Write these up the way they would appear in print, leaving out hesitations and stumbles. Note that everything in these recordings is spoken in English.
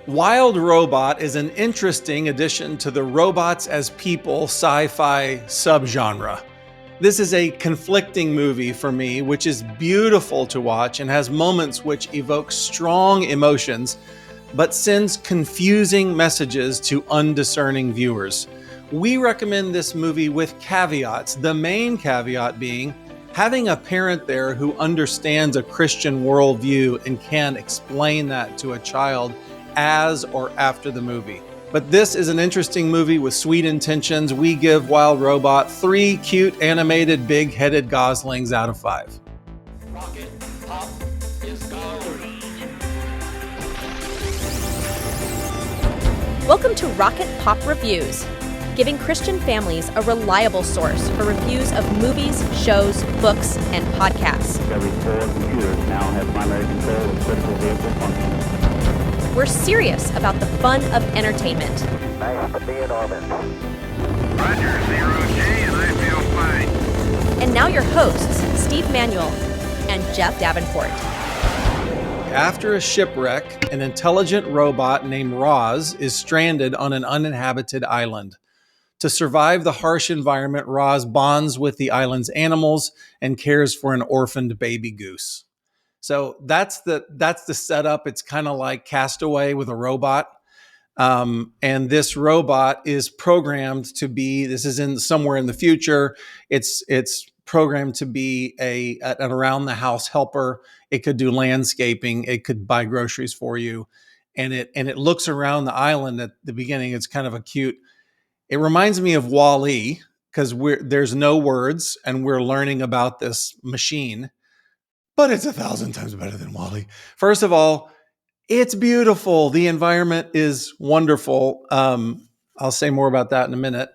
Wild Robot is an interesting addition to the robots as people sci-fi subgenre. This is a conflicting movie for me, which is beautiful to watch and has moments which evoke strong emotions, but sends confusing messages to undiscerning viewers. We recommend this movie with caveats, the main caveat being having a parent there who understands a Christian worldview and can explain that to a child as or after the movie. But this is an interesting movie with sweet intentions. We give Wild Robot 3 cute, animated, big-headed goslings out of 5. Rocket Pop is go. Welcome to Rocket Pop Reviews, giving Christian families a reliable source for reviews of movies, shows, books, and podcasts. Every 4 computers now have primary control of critical vehicle functions. We're serious about the fun of entertainment. Nice to be in orbit. Roger, 0J, and I feel fine. And now your hosts, Steve Manuel and Jeff Davenport. After a shipwreck, an intelligent robot named Roz is stranded on an uninhabited island. To survive the harsh environment, Roz bonds with the island's animals and cares for an orphaned baby goose. So that's the setup. It's kind of like Castaway with a robot. And this robot is programmed to be, this is in somewhere in the future. It's programmed to be an around the house helper. It could do landscaping. It could buy groceries for you. And it looks around the island at the beginning. It's kind of a cute, it reminds me of WALL-E because there's no words and we're learning about this machine. But it's 1,000 times better than WALL-E. First of all, it's beautiful. The environment is wonderful. I'll say more about that in a minute.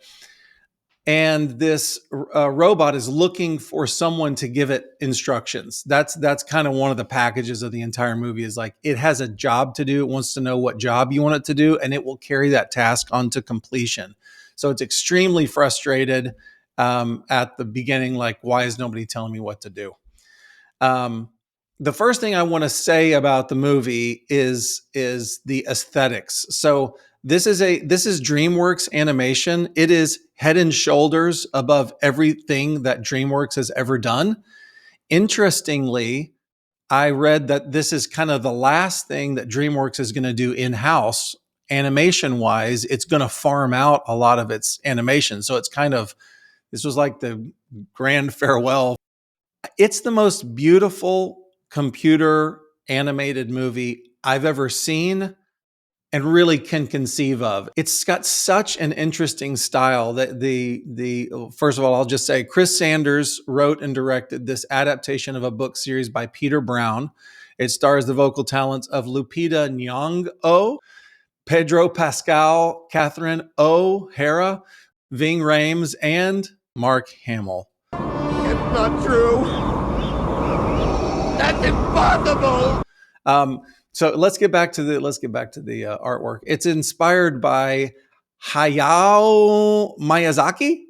And this robot is looking for someone to give it instructions. That's kind of one of the packages of the entire movie is like it has a job to do. It wants to know what job you want it to do, and it will carry that task onto completion. So it's extremely frustrated at the beginning, like, why is nobody telling me what to do? The first thing I want to say about the movie is the aesthetics. So this is DreamWorks animation. It is head and shoulders above everything that DreamWorks has ever done. Interestingly, I read that this is kind of the last thing that DreamWorks is going to do in-house animation-wise. It's going to farm out a lot of its animation. So it's kind of, this was like the grand farewell. It's the most beautiful computer animated movie I've ever seen and really can conceive of. It's got such an interesting style that first of all, I'll just say Chris Sanders wrote and directed this adaptation of a book series by Peter Brown. It stars the vocal talents of Lupita Nyong'o, Pedro Pascal, Catherine O'Hara, Ving Rhames, and Mark Hamill. It's not true. That's impossible. So let's get back to the artwork. It's inspired by Hayao Miyazaki.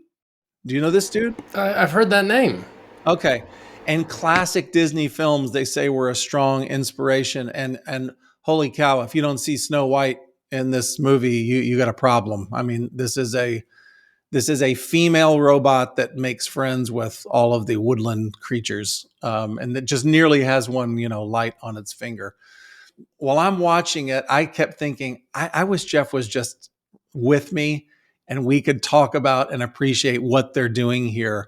Do you know this dude? I've heard that name. Okay. And classic Disney films, they say, were a strong inspiration. And holy cow, if you don't see Snow White in this movie, you got a problem. I mean, this is a female robot that makes friends with all of the woodland creatures, and that just nearly has one, light on its finger. While I'm watching it, I kept thinking, I wish Jeff was just with me and we could talk about and appreciate what they're doing here.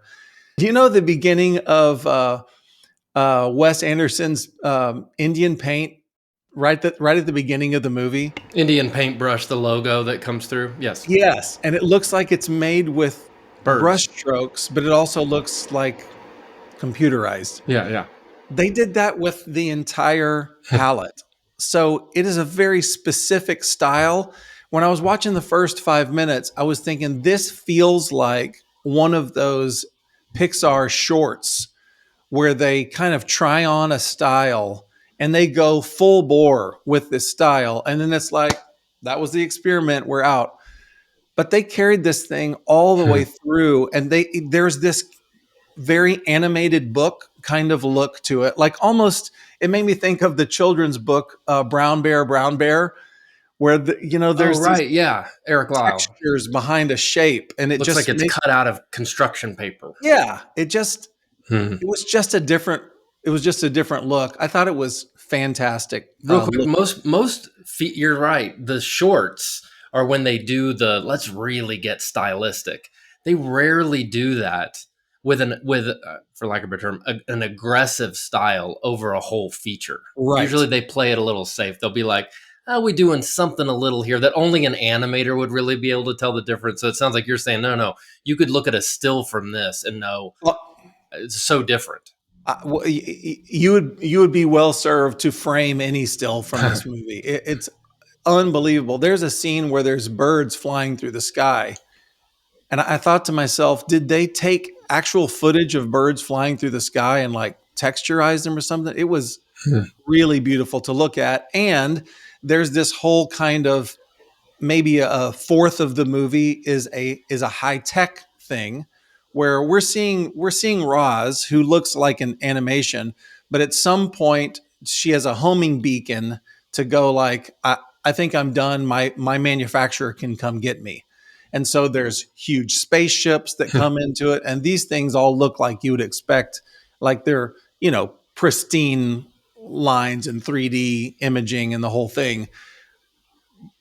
Do you know the beginning of Wes Anderson's Indian Paint? Right at the beginning of the movie. Indian paintbrush, the logo that comes through. Yes. Yes. And it looks like it's made with brush strokes, but it also looks like computerized. Yeah. They did that with the entire palette. So it is a very specific style. When I was watching the first 5 minutes, I was thinking this feels like one of those Pixar shorts where they kind of try on a style and they go full bore with this style. And then it's like, that was the experiment, we're out. But they carried this thing all the way through. And there's this very animated book kind of look to it. Like almost, it made me think of the children's book, Brown Bear, where Oh, there's these right. Yeah. Eric Lyle. textures behind a shape, and it Looks like just it's makes cut out of construction paper. it was just a different look. I thought it was fantastic. Real quick, Look. you're right. The shorts are when they do the let's really get stylistic. They rarely do that with for lack of a better term, an aggressive style over a whole feature. Right. Usually they play it a little safe. They'll be like, "Oh, we're doing something a little here that only an animator would really be able to tell the difference." So it sounds like you're saying, no, you could look at a still from this and know it's so different. You would be well served to frame any still from this movie. It's unbelievable. There's a scene where there's birds flying through the sky, and I thought to myself, did they take actual footage of birds flying through the sky and like texturize them or something? It was really beautiful to look at, and there's this whole kind of maybe a fourth of the movie is a high tech thing where we're seeing Roz, who looks like an animation, but at some point she has a homing beacon to go like, I think I'm done. My manufacturer can come get me. And so there's huge spaceships that come into it, and these things all look like you would expect, like they're pristine lines and 3D imaging and the whole thing.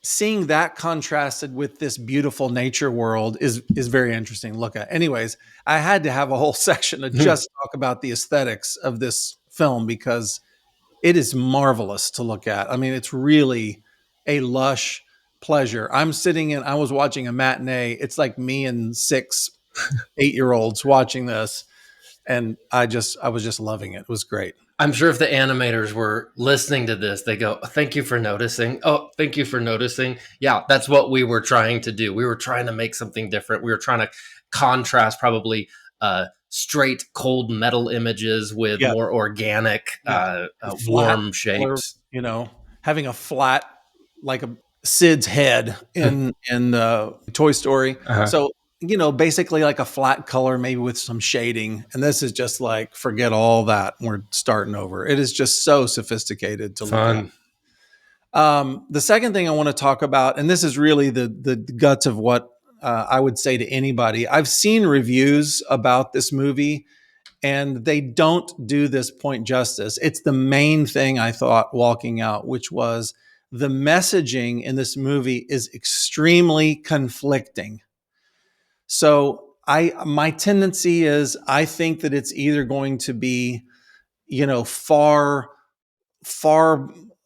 Seeing that contrasted with this beautiful nature world is very interesting to look at. Anyways, I had to have a whole section to just talk about the aesthetics of this film because it is marvelous to look at. I mean, it's really a lush pleasure. I was watching a matinee. It's like me and 6 8-year-olds watching this, and I was just loving it. It was great. I'm sure if the animators were listening to this, they go, "Thank you for noticing. Oh, thank you for noticing." Yeah, that's what we were trying to do. We were trying to make something different. We were trying to contrast probably straight, cold metal images with more organic, warm shapes. Or, having a flat, like a Sid's head in Toy Story. So basically like a flat color, maybe with some shading. And this is just like, forget all that. We're starting over. It is just so sophisticated to look at. The second thing I want to talk about, and this is really the guts of what I would say to anybody. I've seen reviews about this movie, and they don't do this point justice. It's the main thing I thought walking out, which was the messaging in this movie is extremely conflicting. So my tendency is I think that it's either going to be, far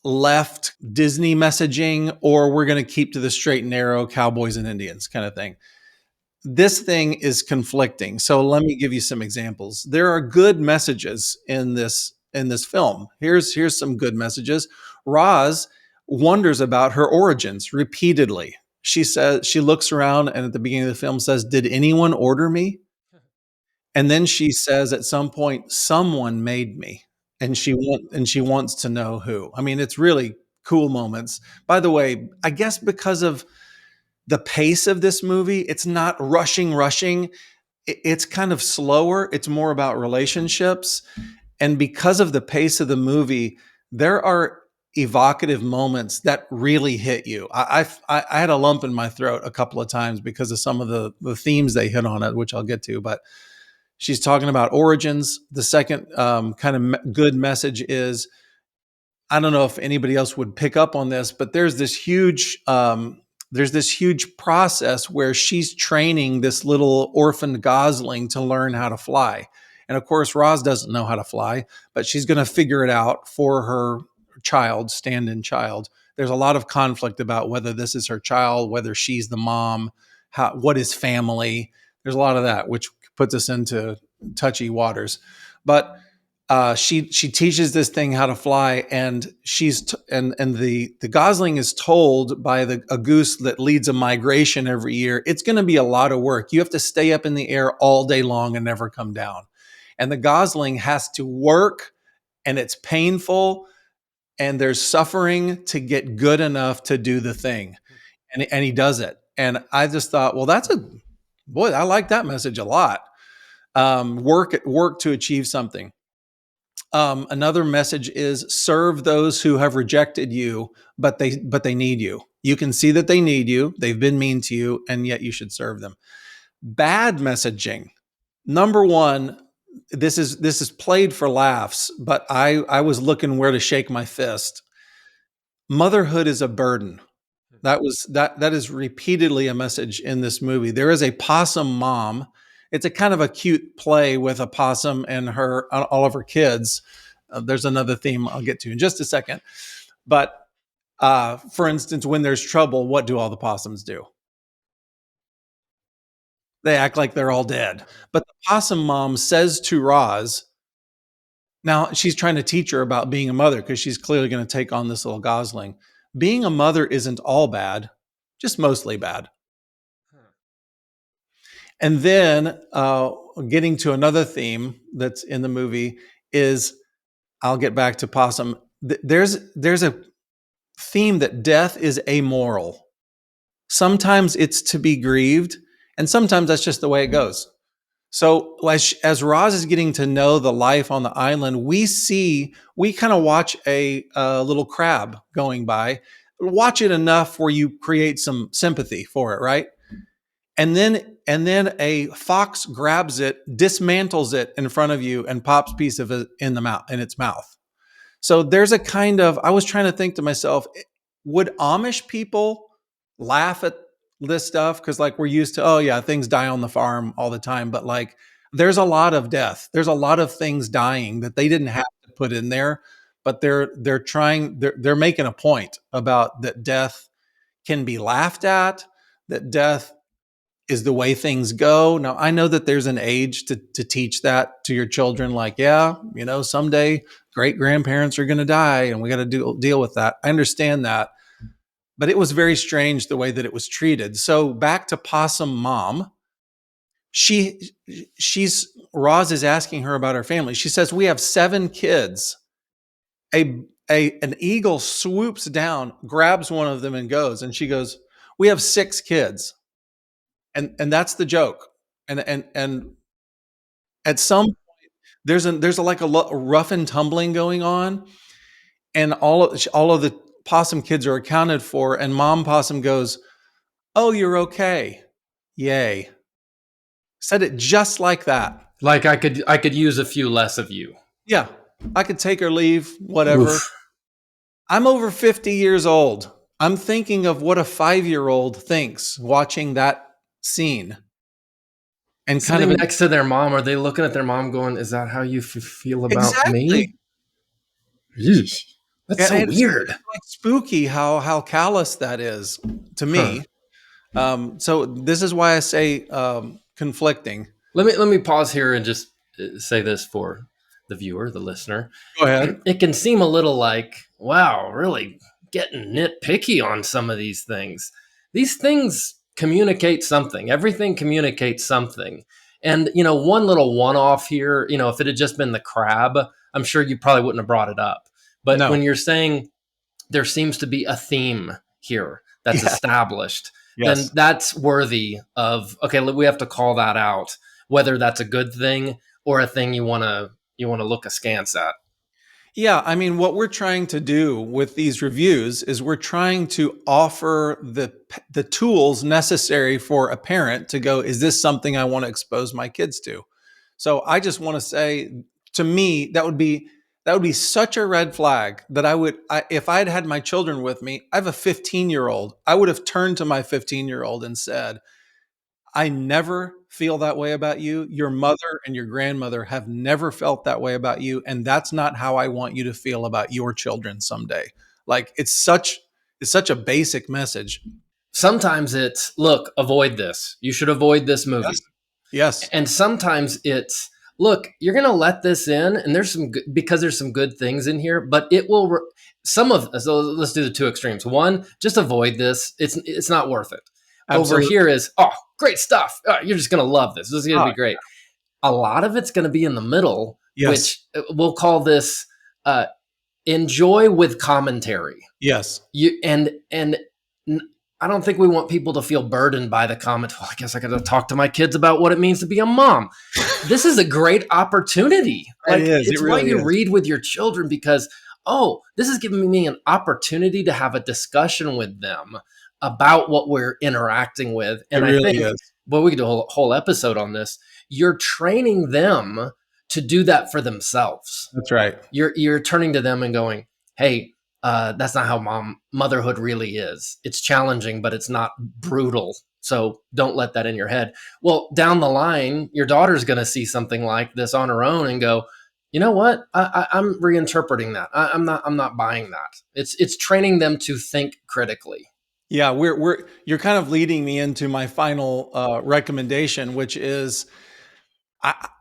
left Disney messaging, or we're going to keep to the straight and narrow cowboys and Indians kind of thing. This thing is conflicting. So let me give you some examples. There are good messages in this film. Here's some good messages. Roz wonders about her origins repeatedly. She looks around and at the beginning of the film says, "Did anyone order me?" And then she says at some point, "Someone made me." And she wants to know who. I mean, it's really cool moments. By the way, I guess because of the pace of this movie, it's not rushing. It's kind of slower. It's more about relationships. And because of the pace of the movie, there are evocative moments that really hit you. I had a lump in my throat a couple of times because of some of the themes they hit on it, which I'll get to. But she's talking about origins. The second kind of good message is, I don't know if anybody else would pick up on this, but there's this huge process where she's training this little orphaned gosling to learn how to fly. And of course, Roz doesn't know how to fly, but she's going to figure it out for her child, stand-in child. There's a lot of conflict about whether this is her child, whether she's the mom, what is family. There's a lot of that, which puts us into touchy waters. But she teaches this thing how to fly, and the gosling is told by a goose that leads a migration every year, it's going to be a lot of work. You have to stay up in the air all day long and never come down. And the gosling has to work, and it's painful, and there's suffering to get good enough to do the thing. And he does it. And I just thought, well, I like that message a lot. Work to achieve something. Another message is serve those who have rejected you, but they need you. You can see that they need you. They've been mean to you, and yet you should serve them. Bad messaging. Number one, this is played for laughs, but I was looking where to shake my fist. Motherhood is a burden. That is repeatedly a message in this movie. There is a possum mom. It's a kind of a cute play with a possum and all of her kids. There's another theme I'll get to in just a second. But for instance, when there's trouble, what do all the possums do? They act like they're all dead. But the possum mom says to Roz, now she's trying to teach her about being a mother because she's clearly going to take on this little gosling. Being a mother isn't all bad, just mostly bad. And then getting to another theme that's in the movie is, I'll get back to possum. There's a theme that death is amoral. Sometimes it's to be grieved, and sometimes that's just the way it goes. So as Roz is getting to know the life on the island, we kind of watch a little crab going by, watch it enough where you create some sympathy for it, right? And then a fox grabs it, dismantles it in front of you, and pops a piece of it in its mouth. So there's a kind of, I was trying to think to myself, would Amish people laugh at this stuff? Because like we're used to, oh yeah, things die on the farm all the time, but like there's a lot of death. There's a lot of things dying that they didn't have to put in there, but they're making a point about that death can be laughed at, that death is the way things go. Now, I know that there's an age to teach that to your children. Like, yeah, someday great grandparents are going to die and we got to deal with that. I understand that. But it was very strange the way that it was treated. So back to Possum Mom, Roz is asking her about her family. She says, we have 7 kids. An eagle swoops down, grabs one of them and goes. And she goes, we have 6 kids. And that's the joke. And at some point there's a rough and tumbling going on, and all of the possum kids are accounted for, and Mom Possum goes, "Oh, you're okay. Yay." Said it just like that. Like I could use a few less of you. Yeah. I could take or leave, whatever. Oof. I'm over 50 years old. I'm thinking of what a 5-year-old thinks watching that scene, and sitting kind of next to their mom. Are they looking at their mom going, is that how you feel about me? Yeesh. That's so weird. It's like spooky how callous that is to me. So this is why I say conflicting. Let me pause here and just say this for the viewer, the listener. Go ahead. It can seem a little like, wow, really getting nitpicky on some of these things. These things communicate something. Everything communicates something. And, one little one-off here, if it had just been the crab, I'm sure you probably wouldn't have brought it up. But when you're saying there seems to be a theme here that's established, then that's worthy of, okay, we have to call that out, whether that's a good thing or a thing you want to look askance at. Yeah, I mean, what we're trying to do with these reviews is we're trying to offer the tools necessary for a parent to go, is this something I want to expose my kids to? So I just want to say, to me, that would be such a red flag that if I'd had my children with me, I have a 15-year-old, I would have turned to my 15-year-old and said, I never feel that way about you. Your mother and your grandmother have never felt that way about you. And that's not how I want you to feel about your children someday. Like it's such a basic message. Sometimes it's, look, avoid this. You should avoid this movie. Yes. And sometimes it's, look, you're going to let this in, and there's some good things in here, but it will, so let's do the 2 extremes. One, just avoid this. It's not worth it. Absolutely. Over here is, oh, great stuff. Oh, you're just going to love this. This is going to be great. A lot of it's going to be in the middle, which we'll call this enjoy with commentary. Yes. And I don't think we want people to feel burdened by the comment. Well, I guess I got to talk to my kids about what it means to be a mom. This is a great opportunity. It is. It's It why really you is. read with your children, because, this is giving me an opportunity to have a discussion with them about what we're interacting with. And It I really think, is. well, we could do a whole episode on this. You're training them to do that for themselves. That's right. You're turning to them and going, hey, that's not how motherhood really is. It's challenging, but it's not brutal. So don't let that in your head. Well, down the line, your daughter's going to see something like this on her own and go, you know what? I'm reinterpreting that. I'm not buying that. It's training them to think critically. Yeah, you're kind of leading me into my final recommendation, which is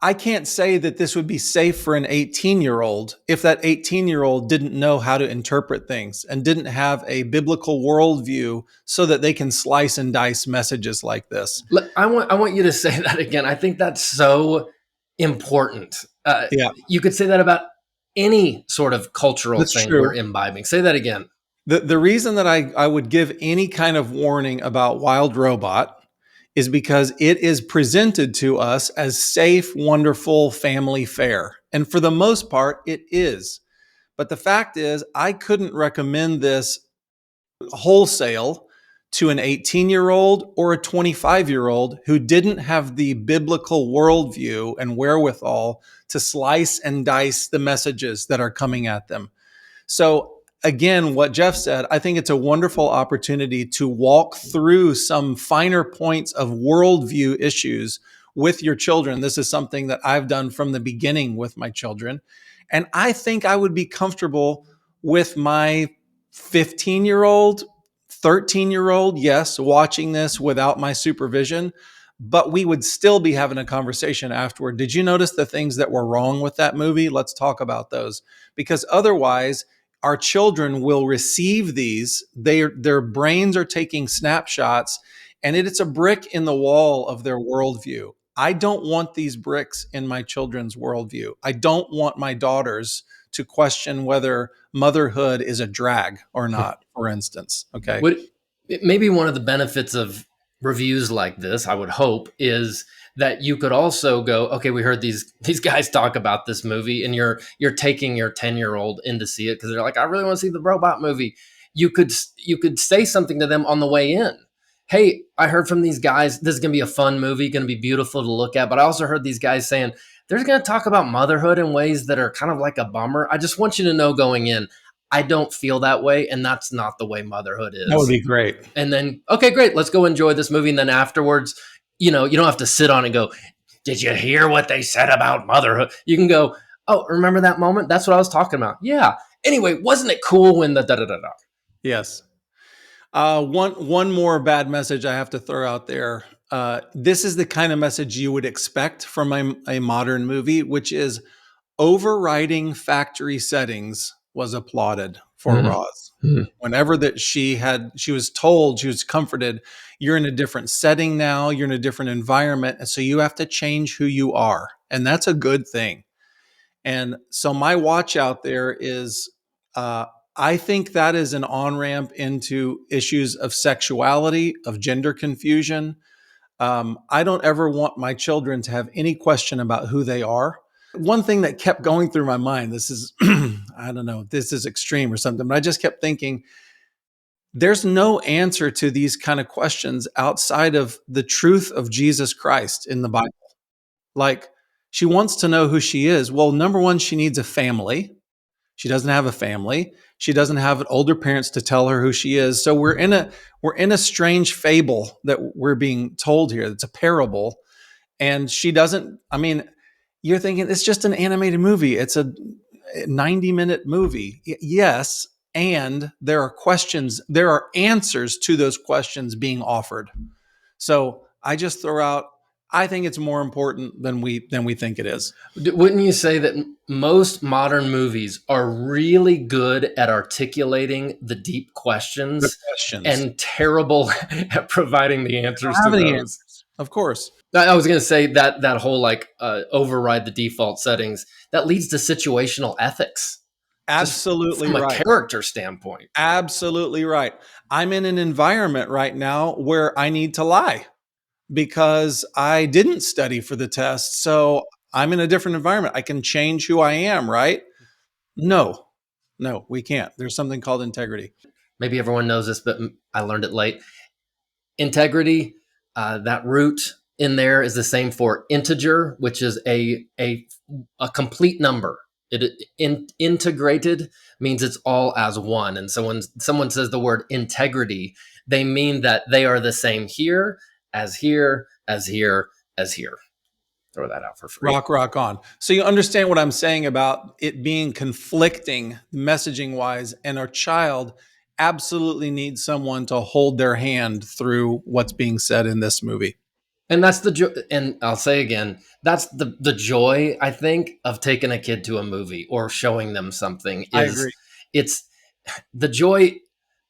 I can't say that this would be safe for an 18-year-old if that 18-year-old didn't know how to interpret things and didn't have a biblical worldview so that they can slice and dice messages like this. I want you to say that again. I think that's so important. Yeah. You could say that about any sort of cultural That's thing true. we're imbibing. Say that again. The reason that I would give any kind of warning about Wild Robot is because it is presented to us as safe, wonderful family fare. And for the most part, it is. But the fact is, I couldn't recommend this wholesale to an 18-year-old or a 25-year-old who didn't have the biblical worldview and wherewithal to slice and dice the messages that are coming at them. So again, what Jeff said, I think it's a wonderful opportunity to walk through some finer points of worldview issues with your children. This is something that I've done from the beginning with my children. And I think I would be comfortable with my 15-year-old, 13-year-old, yes, watching this without my supervision, but we would still be having a conversation afterward. Did you notice the things that were wrong with that movie? Let's talk about those, because otherwise our children will receive these. Their brains are taking snapshots, and it's a brick in the wall of their worldview. I don't want these bricks in my children's worldview. I don't want my daughters to question whether motherhood is a drag or not, for instance. Okay. Maybe one of the benefits of reviews like this, I would hope, is that you could also go, okay, we heard these guys talk about this movie, and you're taking your 10-year-old in to see it because they're like, I really want to see the robot movie. You could say something to them on the way in. Hey, I heard from these guys, this is going to be a fun movie, going to be beautiful to look at. But I also heard these guys saying they're going to talk about motherhood in ways that are kind of like a bummer. I just want you to know going in, I don't feel that way. And that's not the way motherhood is. That would be great. And then, okay, great. Let's go enjoy this movie. And then afterwards, you don't have to sit on and go, did you hear what they said about motherhood? You can go, oh, remember that moment? That's what I was talking about. Yeah. Anyway, wasn't it cool when the da-da-da-da? Yes. One more bad message I have to throw out there. This is the kind of message you would expect from a modern movie, which is overriding factory settings was applauded for Roz. Whenever that she was told, she was comforted, you're in a different setting now, you're in a different environment, and so you have to change who you are. And that's a good thing. And so my watch out there is, I think that is an on-ramp into issues of sexuality, of gender confusion. I don't ever want my children to have any question about who they are. One thing that kept going through my mind, this is, I don't know, this is extreme or something, but I just kept thinking, there's no answer to these kind of questions outside of the truth of Jesus Christ in the Bible. Like, she wants to know who she is. Well, number one, she needs a family. She doesn't have a family. She doesn't have older parents to tell her who she is. So we're in a strange fable that we're being told here. It's a parable. And she doesn't, I mean, you're thinking it's just an animated movie. It's a 90-minute movie. Yes. And there are answers to those questions being offered. So I just throw out, I think it's more important than we think it is. Wouldn't you say that most modern movies are really good at articulating the deep questions, and terrible at providing the answers to those? Answers, of course. I was going to say that whole override the default settings, that leads to situational ethics. Absolutely from a right. character standpoint. Absolutely right. I'm in an environment right now where I need to lie because I didn't study for the test. So I'm in a different environment. I can change who I am, right? No, no, we can't. There's something called integrity. Maybe everyone knows this, but I learned it late. Integrity, that root in there is the same for integer, which is a complete number. Integrated means it's all as one. And so when someone says the word integrity, they mean that they are the same here, as here, as here, as here. Throw that out for free. Rock on. So you understand what I'm saying about it being conflicting messaging wise, and our child absolutely needs someone to hold their hand through what's being said in this movie. And that's the joy. And I'll say again, that's the joy, I think, of taking a kid to a movie or showing them something. I agree. It's the joy.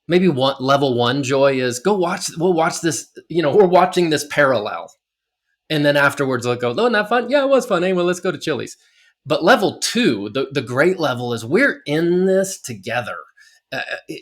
Maybe level one joy is we'll watch this, we're watching this parallel. And then afterwards they'll go, oh, isn't that fun? Yeah, it was fun. Anyway, let's go to Chili's. But level two, the great level is we're in this together.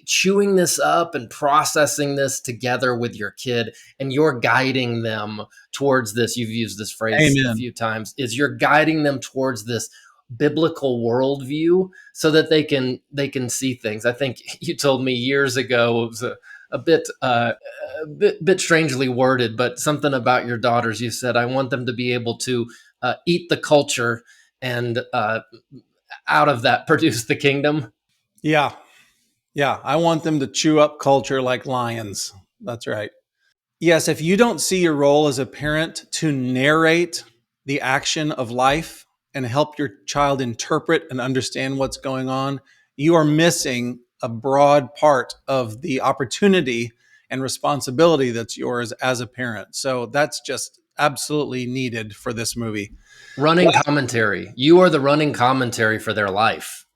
Chewing this up and processing this together with your kid, and you're guiding them towards this. You've used this phrase Amen. a few times, is you're guiding them towards this biblical worldview so that they can see things. I think you told me years ago, it was a bit strangely worded, but something about your daughters. You said, I want them to be able to eat the culture and out of that produce the kingdom. Yeah. Yeah. I want them to chew up culture like lions. That's right. Yes. If you don't see your role as a parent to narrate the action of life and help your child interpret and understand what's going on, you are missing a broad part of the opportunity and responsibility that's yours as a parent. So that's just absolutely needed for this movie. Running commentary. You are the running commentary for their life.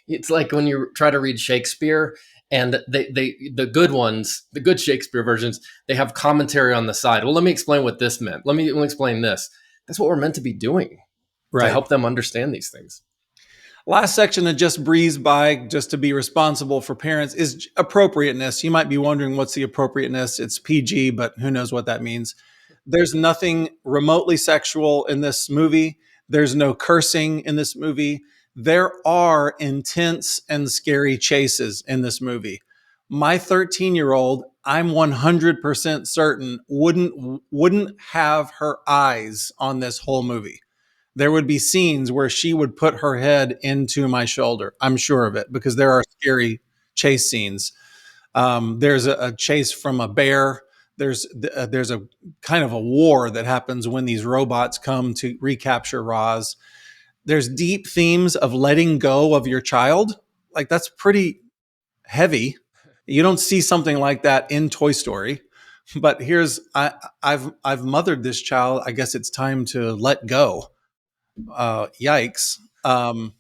It's like when you try to read Shakespeare, and the good ones, the good Shakespeare versions, they have commentary on the side. Well, let me explain what this meant. Let me explain this. That's what we're meant to be doing, right, to help them understand these things. Last section that just breezed by, just to be responsible for parents, is appropriateness. You might be wondering what's the appropriateness. It's PG, but who knows what that means. There's nothing remotely sexual in this movie. There's no cursing in this movie. There are intense and scary chases in this movie. My 13-year-old, I'm 100% certain, wouldn't have her eyes on this whole movie. There would be scenes where she would put her head into my shoulder. I'm sure of it, because there are scary chase scenes. There's a chase from a bear. There's a kind of a war that happens when these robots come to recapture Roz. There's deep themes of letting go of your child. Like, that's pretty heavy. You don't see something like that in Toy Story. But I've mothered this child. I guess it's time to let go. Yikes. Real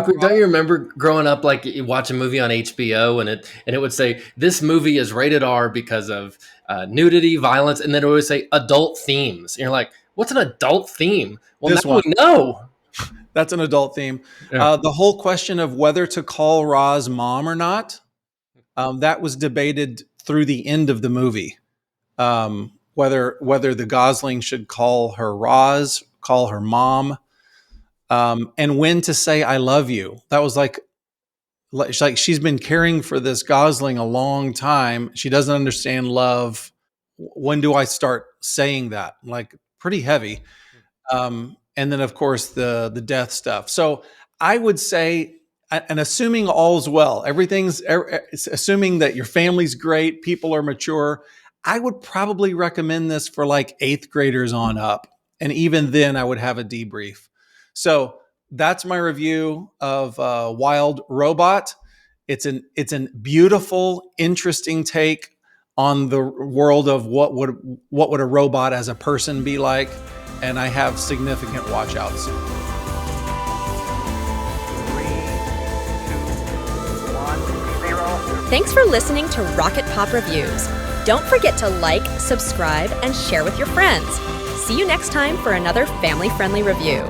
quick, don't you remember growing up, like you watch a movie on HBO and it would say this movie is rated R because of nudity, violence, and then it would say adult themes. And you're like, what's an adult theme? Well, this now we know. That's an adult theme. Yeah. The whole question of whether to call Roz mom or not, that was debated through the end of the movie. Whether the Gosling should call her Roz, call her mom, and when to say I love you. That was like she's been caring for this Gosling a long time. She doesn't understand love. When do I start saying that? Like, pretty heavy. And then, of course, the death stuff. So I would say, and assuming all's well, assuming that your family's great, people are mature, I would probably recommend this for like 8th graders on up. And even then I would have a debrief. So that's my review of Wild Robot. It's an beautiful, interesting take on the world of what would a robot as a person be like. And I have significant watch outs. 3, 2, 1, 0. Thanks for listening to Rocket Pop Reviews. Don't forget to like, subscribe, and share with your friends. See you next time for another family-friendly review.